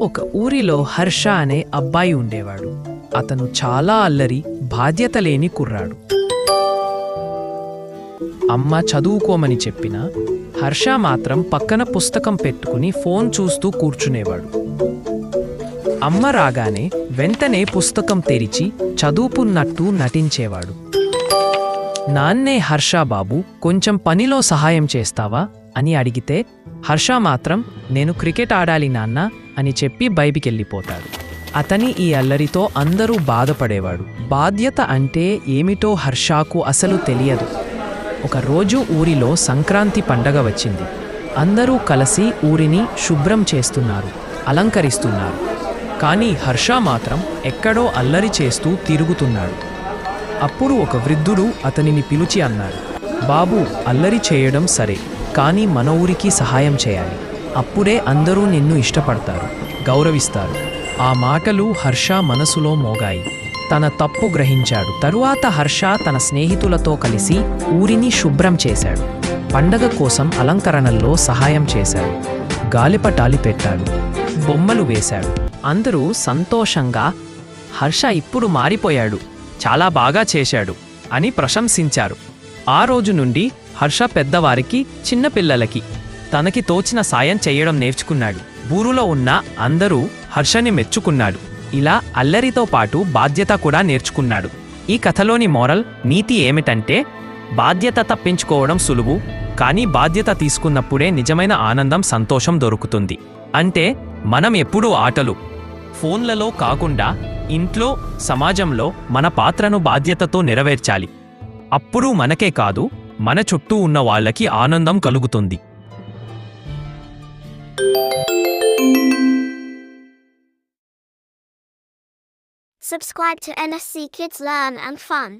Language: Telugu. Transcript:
ఒక ఊరిలో హర్ష అనే అబ్బాయి ఉండేవాడు. అతను చాలా అల్లరి, బాధ్యత లేని కుర్రాడు. అమ్మ చదువుకోమని చెప్పినా హర్ష మాత్రం పక్కన పుస్తకం పెట్టుకుని ఫోన్ చూస్తూ కూర్చునేవాడు. అమ్మ రాగానే వెంటనే పుస్తకం తెరిచి చదువుకున్నట్టు నటించేవాడు. నాన్నే హర్ష బాబు కొంచెం పనిలో సహాయం చేస్తావా అని అడిగితే హర్ష మాత్రం నేను క్రికెట్ ఆడాలి నాన్న అని చెప్పి బయటికెళ్ళిపోతాడు. అతని ఈ అల్లరితో అందరూ బాధపడేవాడు. బాధ్యత అంటే ఏమిటో హర్షకు అసలు తెలియదు. ఒకరోజు ఊరిలో సంక్రాంతి పండగ వచ్చింది. అందరూ కలిసి ఊరిని శుభ్రం చేస్తున్నారు, అలంకరిస్తున్నారు. కానీ హర్ష మాత్రం ఎక్కడో అల్లరి చేస్తూ తిరుగుతున్నాడు. అప్పుడు ఒక వృద్ధుడు అతనిని పిలిచి అన్నాడు, బాబూ, అల్లరి చేయడం సరే, కానీ మన ఊరికి సహాయం చేయాలి. అప్పుడే అందరూ నిన్ను ఇష్టపడతారు, గౌరవిస్తారు. ఆ మాటలు హర్ష మనసులో మోగాయి. తన తప్పు గ్రహించాడు. తరువాత హర్ష తన స్నేహితులతో కలిసి ఊరిని శుభ్రం చేశాడు. పండగ కోసం అలంకరణల్లో సహాయం చేశాడు. గాలిపటాలు పెట్టాడు, బొమ్మలు వేశాడు. అందరూ సంతోషంగా హర్ష ఇప్పుడు మారిపోయాడు, చాలా బాగా చేశాడు అని ప్రశంసించారు. ఆ రోజు నుండి హర్ష పెద్దవారికి, చిన్నపిల్లలకి తనకి తోచిన సాయం చేయడం నేర్చుకున్నాడు. ఊరులో ఉన్న అందరూ హర్షని మెచ్చుకున్నాడు. ఇలా అల్లరితో పాటు బాధ్యత కూడా నేర్చుకున్నాడు. ఈ కథలోని మోరల్ నీతి ఏమిటంటే, బాధ్యత తప్పించుకోవడం సులువు, కానీ బాధ్యత తీసుకున్నప్పుడే నిజమైన ఆనందం, సంతోషం దొరుకుతుంది. అంటే మనం ఎప్పుడూ ఆటలు, ఫోన్లలో కాకుండా ఇంట్లో, సమాజంలో మన పాత్రను బాధ్యతతో నెరవేర్చాలి. అప్పుడు మనకే కాదు, మన చుట్టూ ఉన్న వాళ్ళకి ఆనందం కలుగుతుంది. Subscribe to NSC Kids Learn and Fun.